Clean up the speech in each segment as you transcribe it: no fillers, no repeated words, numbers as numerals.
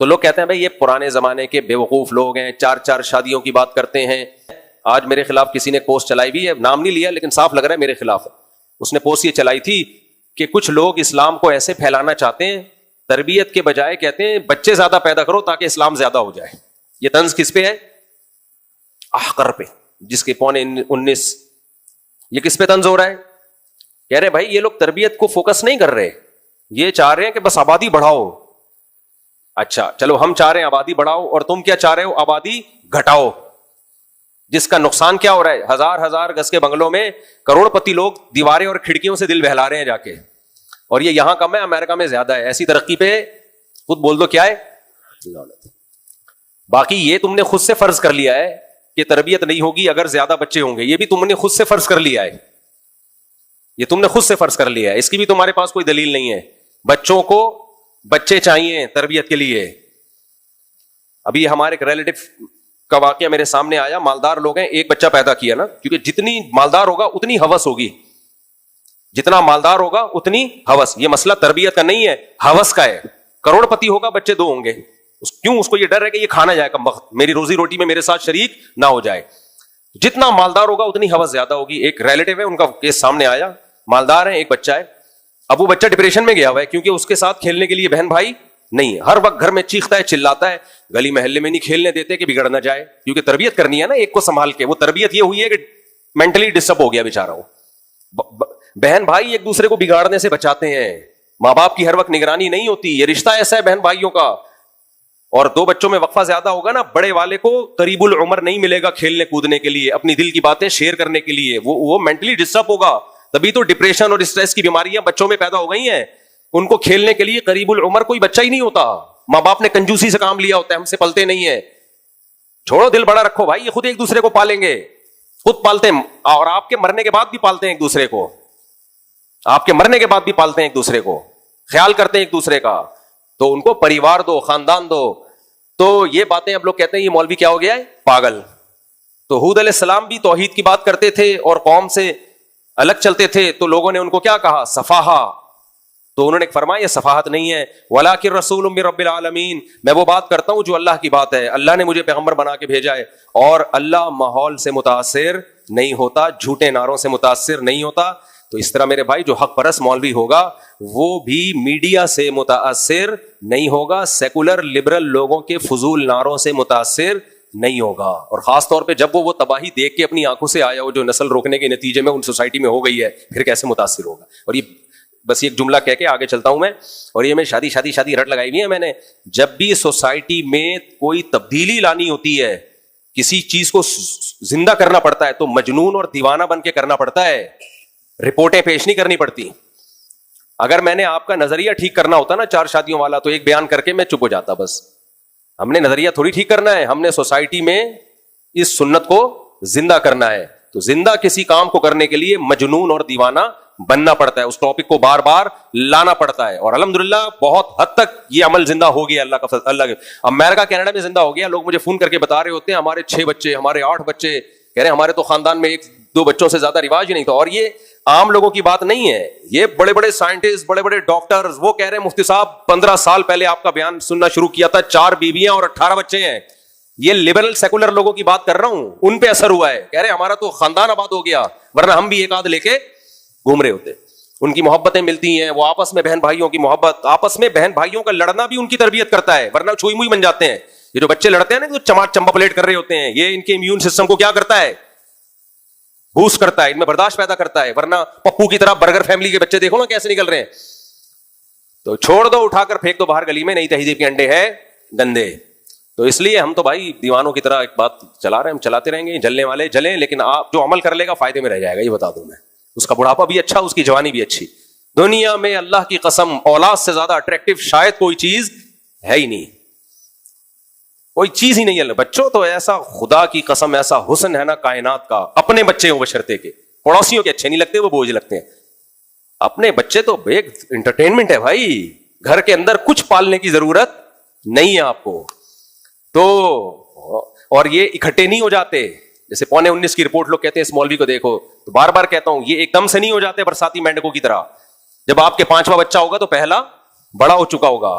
تو لوگ کہتے ہیں بھائی یہ پرانے زمانے کے بیوقوف لوگ ہیں، 4 شادیوں کی بات کرتے ہیں. آج میرے خلاف کسی نے پوسٹ چلائی بھی ہے، نام نہیں لیا لیکن صاف لگ رہا ہے میرے خلاف. اس نے پوسٹ یہ چلائی تھی کہ کچھ لوگ اسلام کو ایسے پھیلانا چاہتے ہیں، تربیت کے بجائے کہتے ہیں بچے زیادہ پیدا کرو تاکہ اسلام زیادہ ہو جائے. یہ طنز کس پہ ہے؟ احقر پہ، جس کے 19. یہ کس پہ طنز ہو رہا ہے؟ کہہ رہے بھائی یہ لوگ تربیت کو فوکس نہیں کر رہے، یہ چاہ رہے ہیں کہ بس آبادی بڑھاؤ. اچھا چلو ہم چاہ رہے ہیں آبادی بڑھاؤ، اور تم کیا چاہ رہے ہو؟ آبادی گھٹاؤ. جس کا نقصان کیا ہو رہا ہے؟ ہزار گز کے بنگلوں میں کروڑ پتی لوگ دیواریں اور کھڑکیوں سے دل بہلا رہے ہیں جا کے، اور یہ یہاں کم ہے، امریکہ میں زیادہ ہے. ایسی ترقی پہ خود بول دو کیا ہے. باقی یہ تم نے خود سے فرض کر لیا ہے کہ تربیت نہیں ہوگی اگر زیادہ بچے ہوں گے، یہ بھی تم نے خود سے فرض کر لیا ہے. یہ تم نے خود سے فرض کر لیا ہے، اس کی بھی تمہارے پاس کوئی دلیل نہیں ہے. بچوں کو بچے چاہیے تربیت کے لیے. ابھی ہمارے ایک ریلیٹو کا واقعہ میرے سامنے آیا، مالدار لوگ ہیں، ایک بچہ پیدا کیا نا، کیونکہ جتنی مالدار ہوگا اتنی ہوس ہوگی، جتنا مالدار ہوگا اتنی ہوس. یہ مسئلہ تربیت کا نہیں ہے، ہوس کا ہے. کروڑ پتی ہوگا بچے 2 ہوں گے، کیوں؟ اس کو یہ ڈر ہے کہ یہ کھانا جائے کم وقت، میری روزی روٹی میں میرے ساتھ شریک نہ ہو جائے. جتنا مالدار ہوگا اتنی ہوس زیادہ ہوگی. ایک ریلیٹو ہے، ان کا کیس سامنے آیا، مالدار ہیں، ایک بچہ ہے. اب وہ بچہ ڈپریشن میں گیا ہوا ہے کیونکہ اس کے ساتھ کھیلنے کے لیے بہن بھائی نہیں ہے. ہر وقت گھر میں چیختا ہے، چلاتا ہے، گلی محلے میں نہیں کھیلنے دیتے کہ بگڑ نہ جائے، کیونکہ تربیت کرنی ہے نا ایک کو سنبھال کے. وہ تربیت یہ ہوئی ہے کہ مینٹلی ڈسٹرب ہو گیا بیچارہ. بہن بھائی ایک دوسرے کو بگاڑنے سے بچاتے ہیں، ماں باپ کی ہر وقت نگرانی نہیں ہوتی. یہ رشتہ ایسا ہے بہن بھائیوں کا. اور 2 بچوں میں وقفہ زیادہ ہوگا نا، بڑے والے کو قریب العمر نہیں ملے گا کھیلنے کودنے کے لیے، اپنی دل کی باتیں شیئر کرنے کے لیے. وہ مینٹلی ڈسٹرب ہوگا. تبھی تو ڈپریشن اور اسٹریس کی بیماریاں بچوں میں پیدا ہو گئی ہیں. ان کو کھیلنے کے لیے قریب العمر کوئی بچہ ہی نہیں ہوتا. ماں باپ نے کنجوسی سے کام لیا ہوتا ہے، ہم سے پلتے نہیں ہیں. چھوڑو دل بڑا رکھو بھائی، یہ خود ایک دوسرے کو پالیں گے، خود پالتے ہیں، اور آپ کے مرنے کے بعد بھی پالتے ہیں ایک دوسرے کو. آپ کے مرنے کے بعد بھی پالتے ہیں ایک دوسرے کو، خیال کرتے ہیں ایک دوسرے کا. تو ان کو پریوار دو، خاندان دو. تو یہ باتیں اب لوگ کہتے ہیں یہ مولوی کیا ہو گیا ہے، پاگل. تو ہود علیہ السلام بھی توحید کی بات کرتے تھے اور قوم سے الگ چلتے تھے، تو لوگوں نے ان کو کیا کہا؟ سفاہا. تو انہوں نے فرمایا یہ سفاہت نہیں ہے، وَلَٰكِن رَسُولٌ مِّن رَّبِّ الْعَالَمِينَ. میں وہ بات کرتا ہوں جو اللہ کی بات ہے، اللہ نے مجھے پیغمبر بنا کے بھیجا ہے. اور اللہ ماحول سے متاثر نہیں ہوتا، جھوٹے نعروں سے متاثر نہیں ہوتا. تو اس طرح میرے بھائی جو حق پرست مولوی ہوگا وہ بھی میڈیا سے متاثر نہیں ہوگا، سیکولر لبرل لوگوں کے فضول نعروں سے متاثر نہیں ہوگا. اور خاص طور پہ جب وہ تباہی دیکھ کے اپنی آنکھوں سے آیا ہو جو نسل روکنے کے نتیجے میں ان سوسائٹی میں ہو گئی ہے، پھر کیسے متاثر ہوگا. اور یہ بس ایک جملہ کہہ کے آگے چلتا ہوں میں، اور یہ میں شادی رٹ لگائی ہوئی ہے میں نے. جب بھی سوسائٹی میں کوئی تبدیلی لانی ہوتی ہے، کسی چیز کو زندہ کرنا پڑتا ہے، تو مجنون اور دیوانہ بن کے کرنا پڑتا ہے، رپورٹیں پیش نہیں کرنی پڑتی. اگر میں نے آپ کا نظریہ ٹھیک کرنا ہوتا نا 4 شادیوں والا، تو ایک بیان کر کے میں چپ ہو جاتا. بس ہم نے نظریہ تھوڑی ٹھیک کرنا ہے، ہم نے سوسائٹی میں اس سنت کو زندہ کرنا ہے. تو زندہ کسی کام کو کرنے کے لیے مجنون اور دیوانہ بننا پڑتا ہے، اس ٹاپک کو بار بار لانا پڑتا ہے. اور الحمدللہ بہت حد تک یہ عمل زندہ ہو گیا اللہ کا اللہ کے. امریکہ کینیڈا میں زندہ ہو گیا. لوگ مجھے فون کر کے بتا رہے ہوتے ہیں ہمارے 6 بچے، ہمارے 8 بچے، کہہ رہے ہیں ہمارے تو خاندان میں 1-2 بچوں سے زیادہ رواج ہی نہیں تھا. اور یہ عام لوگوں کی بات نہیں ہے، یہ بڑے بڑے سائنٹسٹ، بڑے بڑے ڈاکٹرز، وہ کہہ رہے ہیں مفتی صاحب 15 سال پہلے آپ کا بیان سننا شروع کیا تھا، 4 بیویاں اور 18 بچے ہیں. یہ لبرل سیکولر لوگوں کی بات کر رہا ہوں، ان پہ اثر ہوا ہے. کہہ رہے ہمارا تو خاندان آباد ہو گیا، ورنہ ہم بھی 1 آدھ لے کے گھوم رہے ہوتے. ان کی محبتیں ملتی ہیں، وہ آپس میں بہن بھائیوں کی محبت، آپس میں بہن بھائیوں کا لڑنا بھی ان کی تربیت کرتا ہے، ورنہ چھوئی موئی بن جاتے ہیں. یہ جو بچے لڑتے ہیں نا، جو چمبا پلیٹ کر رہے ہوتے ہیں، یہ ان کے امیون سسٹم کو کیا کرتا ہے؟ بوسٹ کرتا ہے، ان میں برداشت پیدا کرتا ہے. ورنہ پپو کی طرح برگر فیملی کے بچے دیکھو نا کیسے نکل رہے ہیں. تو چھوڑ دو، اٹھا کر پھینک دو باہر گلی میں، نہیں تہذیب کے انڈے ہیں گندے. تو اس لیے ہم تو بھائی دیوانوں کی طرح ایک بات چلا رہے ہیں، ہم چلاتے رہیں گے. جلنے والے جلیں، لیکن آپ جو عمل کر لے گا فائدے میں رہ جائے گا، یہ بتا دوں میں. اس کا بڑھاپا بھی اچھا، اس کی جوانی بھی اچھی. دنیا میں اللہ کی قسم اولاد سے زیادہ اٹریکٹیو شاید کوئی چیز ہے ہی نہیں، کوئی چیز ہی نہیں ہے. بچوں تو ایسا خدا کی قسم ایسا حسن ہے نا کائنات کا. اپنے بچے ہوں بشرطے کے، پڑوسیوں کے اچھے نہیں لگتے، وہ بوجھ لگتے ہیں. اپنے بچے تو ایک انٹرٹینمنٹ ہے بھائی. گھر کے اندر کچھ پالنے کی ضرورت نہیں ہے آپ کو. تو اور یہ اکٹھے نہیں ہو جاتے. جیسے 19:15 کی رپورٹ لوگ کہتے ہیں اس مولوی کو دیکھو، تو بار بار کہتا ہوں یہ ایک دم سے نہیں ہو جاتے برساتی مینڈکوں کی طرح. جب آپ کے 5واں بچہ ہوگا تو پہلا بڑا ہو چکا ہوگا.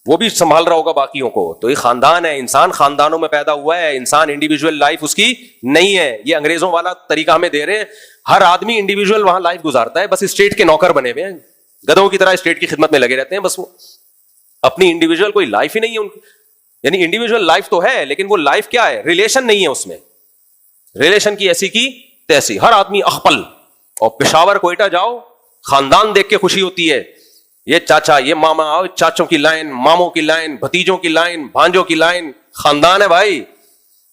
وہ بھی سنبھال رہا ہوگا باقیوں کو. تو یہ خاندان ہے, انسان خاندانوں میں پیدا ہوا ہے, انسان انڈیویجول لائف اس کی نہیں ہے. یہ انگریزوں والا طریقہ ہمیں دے رہے ہیں, ہر آدمی انڈیویجول وہاں لائف گزارتا ہے, بس اسٹیٹ کے نوکر بنے ہوئے ہیں, گدھوں کی طرح اسٹیٹ کی خدمت میں لگے رہتے ہیں, بس وہ اپنی انڈیویجول کوئی لائف ہی نہیں ہے ان کی. یعنی انڈیویجول لائف تو ہے لیکن وہ لائف کیا ہے, ریلیشن نہیں ہے اس میں, ریلیشن کی ایسی کی تیسی, ہر آدمی اخپل. اور پشاور کوئٹہ جاؤ, خاندان دیکھ کے خوشی ہوتی ہے, یہ چاچا, یہ ماما, چاچوں کی لائن, ماموں کی لائن, بھتیجوں کی لائن, بھانجوں کی لائن, خاندان ہے بھائی.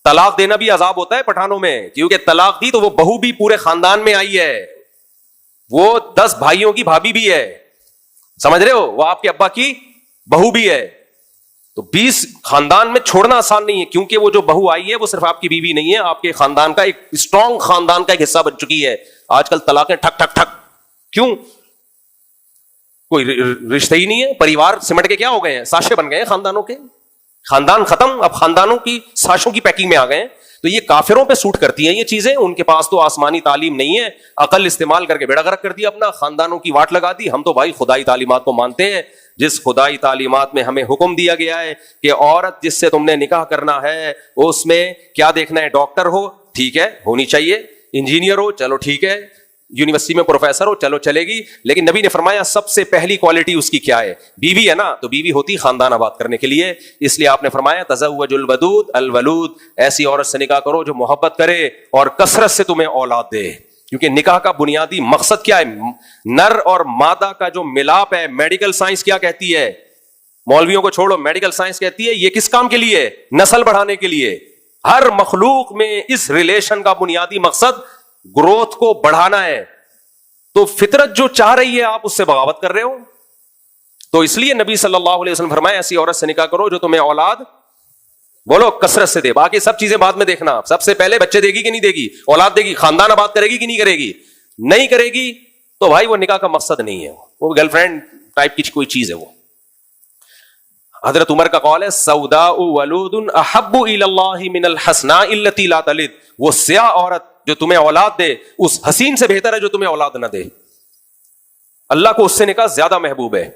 طلاق دینا بھی عذاب ہوتا ہے پٹھانوں میں, کیونکہ طلاق دی تو وہ بہو بھی پورے خاندان میں آئی ہے, وہ 10 بھائیوں کی بھابھی بھی ہے, سمجھ رہے ہو, وہ آپ کے ابا کی بہو بھی ہے. تو 20 خاندان میں چھوڑنا آسان نہیں ہے, کیونکہ وہ جو بہو آئی ہے وہ صرف آپ کی بیوی نہیں ہے, آپ کے خاندان کا ایک اسٹرانگ خاندان کا ایک حصہ بن چکی ہے. آج کل طلاقیں ٹھک ٹھک ٹھک, کیوں؟ کوئی رشتہ ہی نہیں ہے, پریوار سمٹ کے کیا ہو گئے ہیں, ساشے بن گئے ہیں خاندانوں کے, خاندان ختم, اب خاندانوں کی ساشوں کی پیکنگ میں آ گئے ہیں. تو یہ کافروں پہ سوٹ کرتی ہیں یہ چیزیں, ان کے پاس تو آسمانی تعلیم نہیں ہے, عقل استعمال کر کے بیڑا غرق کر دیا اپنا, خاندانوں کی واٹ لگا دی. ہم تو بھائی خدائی تعلیمات کو مانتے ہیں, جس خدائی تعلیمات میں ہمیں حکم دیا گیا ہے کہ عورت جس سے تم نے نکاح کرنا ہے اس میں کیا دیکھنا ہے, ڈاکٹر ہو ٹھیک ہے ہونی چاہیے, انجینئر ہو چلو ٹھیک ہے, یونیورسٹی میں پروفیسر ہو چلو چلے گی, لیکن نبی نے فرمایا سب سے پہلی کوالٹی اس کی کیا ہے, بیوی ہے نا, تو بیوی ہوتی خاندان آباد کرنے کے لیے. اس لیے آپ نے فرمایا تزوج الودود الولود, ایسی عورت سے نکاح کرو جو محبت کرے اور کثرت سے تمہیں اولاد دے. کیونکہ نکاح کا بنیادی مقصد کیا ہے, نر اور مادہ کا جو ملاپ ہے. میڈیکل سائنس کیا کہتی ہے, مولویوں کو چھوڑو, میڈیکل سائنس کہتی ہے یہ کس کام کے لیے, نسل بڑھانے کے لیے. ہر مخلوق میں اس ریلیشن کا بنیادی مقصد گروتھ کو بڑھانا ہے. تو فطرت جو چاہ رہی ہے آپ اس سے بغاوت کر رہے ہو. تو اس لیے نبی صلی اللہ علیہ وسلم فرمایا ایسی عورت سے نکاح کرو جو تمہیں اولاد بولو کثرت سے دے, باقی سب چیزیں بعد میں دیکھنا. سب سے پہلے بچے دے گی کہ نہیں دے گی, اولاد دے گی, خاندان آباد کرے گی کہ نہیں کرے گی, نہیں کرے گی تو بھائی وہ نکاح کا مقصد نہیں ہے, وہ گرل فرینڈ ٹائپ کی کوئی چیز ہے. وہ حضرت عمر کا قول ہے سوداء ولود احب الی اللہ من الحسناء التي لا تلد, وہ سیاہ عورت جو تمہیں اولاد دے اس حسین سے بہتر ہے جو تمہیں اولاد نہ دے. اللہ کو اس سے نکاح زیادہ محبوب ہے.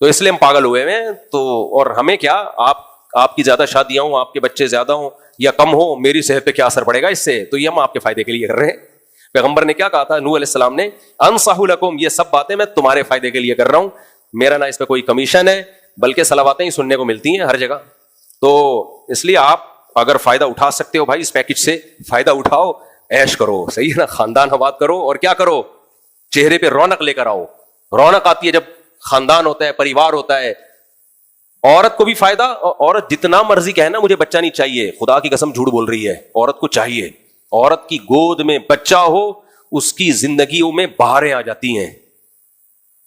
تو اس لیے ہم پاگل ہوئے ہیں. تو اور ہمیں کیا, آپ کی زیادہ شادیاں ہوں, آپ کے بچے زیادہ ہوں یا کم ہوں, میری صحت پہ کیا اثر پڑے گا اس سے؟ تو یہ ہم آپ کے فائدے کے لیے کر رہے ہیں. پیغمبر نے کیا کہا تھا نوح علیہ السلام نے, انصح لکم, یہ سب باتیں میں تمہارے فائدے کے لیے کر رہا ہوں, میرا نہ اس پہ کوئی کمیشن ہے, بلکہ صلواتیں ہی سننے کو ملتی ہیں ہر جگہ. تو اس لیے آپ اگر فائدہ اٹھا سکتے ہو بھائی اس پیکج سے فائدہ اٹھاؤ, عیش کرو, صحیح ہے نا, خاندان آباد کرو, اور کیا کرو, چہرے پہ رونق لے کر آؤ. رونق آتی ہے جب خاندان ہوتا ہے, پریوار ہوتا ہے. عورت کو بھی فائدہ, عورت جتنا مرضی کہے نا مجھے بچہ نہیں چاہیے, خدا کی قسم جھوٹ بول رہی ہے, عورت کو چاہیے. عورت کی گود میں بچہ ہو اس کی زندگیوں میں بہاریں آ جاتی ہیں.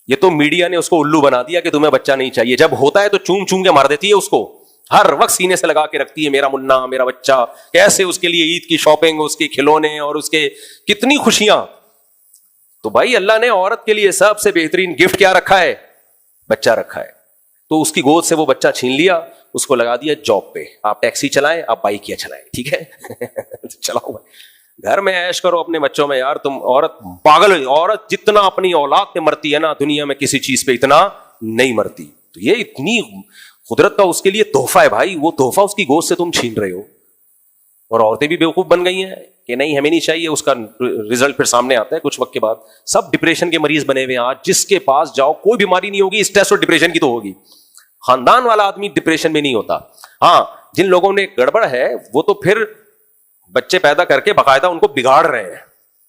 یہ تو میڈیا نے اس کو الو بنا دیا کہ تمہیں بچہ نہیں چاہیے, جب ہوتا ہے تو چوم چوم کے مار دیتی ہے اس کو, ہر وقت سینے سے لگا کے رکھتی ہے میرا منا میرا بچہ, کیسے اس کے لیے عید کی شاپنگ, اس کے کھلونے اور اس کے کتنی خوشیاں. تو بھائی اللہ نے عورت کے لیے سب سے بہترین گفٹ کیا رکھا ہے, بچہ رکھا ہے. تو اس کی گود سے وہ بچہ چھین لیا, اس کو لگا دیا جاب پہ, آپ ٹیکسی چلائیں, آپ بائک یا چلائیں, ٹھیک ہے چلاؤ بھائی, گھر میں عیش کرو اپنے بچوں میں. یار تم عورت پاگل ہوئی, عورت جتنا اپنی اولاد پہ مرتی ہے نا دنیا میں کسی چیز پہ اتنا نہیں مرتی. تو یہ اتنی قدرت کا اس کے لیے تحفہ ہے بھائی, وہ تحفہ اس کی گود سے تم چھین رہے ہو. اور عورتیں بھی بیوقوف بن گئی ہیں کہ نہیں ہمیں نہیں چاہیے, اس کا رزلٹ پھر سامنے آتا ہے کچھ وقت کے بعد. سب ڈپریشن کے مریض بنے ہوئے ہیں آج, جس کے پاس جاؤ کوئی بیماری نہیں ہوگی, اسٹریس اور ڈپریشن کی تو ہوگی. خاندان والا آدمی ڈپریشن میں نہیں ہوتا. ہاں جن لوگوں نے گڑبڑ ہے وہ تو پھر بچے پیدا کر کے باقاعدہ ان کو بگاڑ رہے ہیں,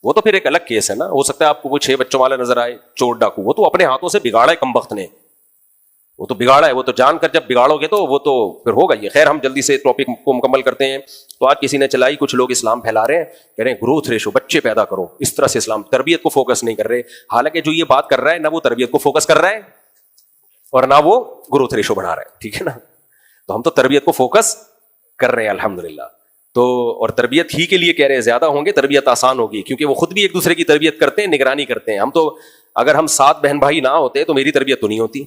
وہ تو پھر ایک الگ کیس ہے نا. ہو سکتا ہے آپ کو کوئی 6 بچوں والا نظر آئے چور ڈاکو, وہ تو اپنے ہاتھوں سے بگاڑا ہے کمبخت نے, وہ تو بگاڑا ہے, وہ تو جان کر جب بگاڑو گے تو وہ تو پھر ہوگا. یہ خیر ہم جلدی سے ٹاپک کو مکمل کرتے ہیں. تو آج کسی نے چلائی, کچھ لوگ اسلام پھیلا رہے ہیں, کہہ رہے ہیں گروتھ ریشو, بچے پیدا کرو, اس طرح سے اسلام تربیت کو فوکس نہیں کر رہے. حالانکہ جو یہ بات کر رہا ہے نہ وہ تربیت کو فوکس کر رہا ہے اور نہ وہ گروتھ ریشو بڑھا رہا ہے, ٹھیک ہے نا. تو ہم تو تربیت کو فوکس کر رہے ہیں الحمدللہ. تو اور تربیت ہی کے لیے کہہ رہے ہیں, زیادہ ہوں گے تربیت آسان ہوگی, کیونکہ وہ خود بھی ایک دوسرے کی تربیت کرتے ہیں, نگرانی کرتے ہیں. ہم تو اگر ہم 7 بہن بھائی نہ ہوتے تو میری تربیت تو نہیں ہوتی.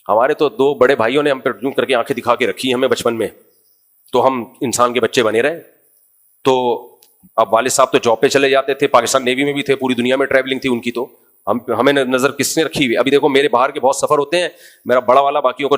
ہمارے تو 2 بڑے بھائیوں نے ہم پہ یوں کر کے آنکھیں دکھا کے رکھی ہمیں بچپن میں, تو ہم انسان کے بچے بنے رہے. تو اب والد صاحب تو جاب پہ چلے جاتے تھے, پاکستان نیوی میں بھی تھے, پوری دنیا میں ٹریولنگ تھی ان کی, تو ہمیں نظر کس نے رکھی ہوئی. ابھی دیکھو میرے باہر کے بہت سفر ہوتے ہیں, میرا بڑا والا باقیوں کو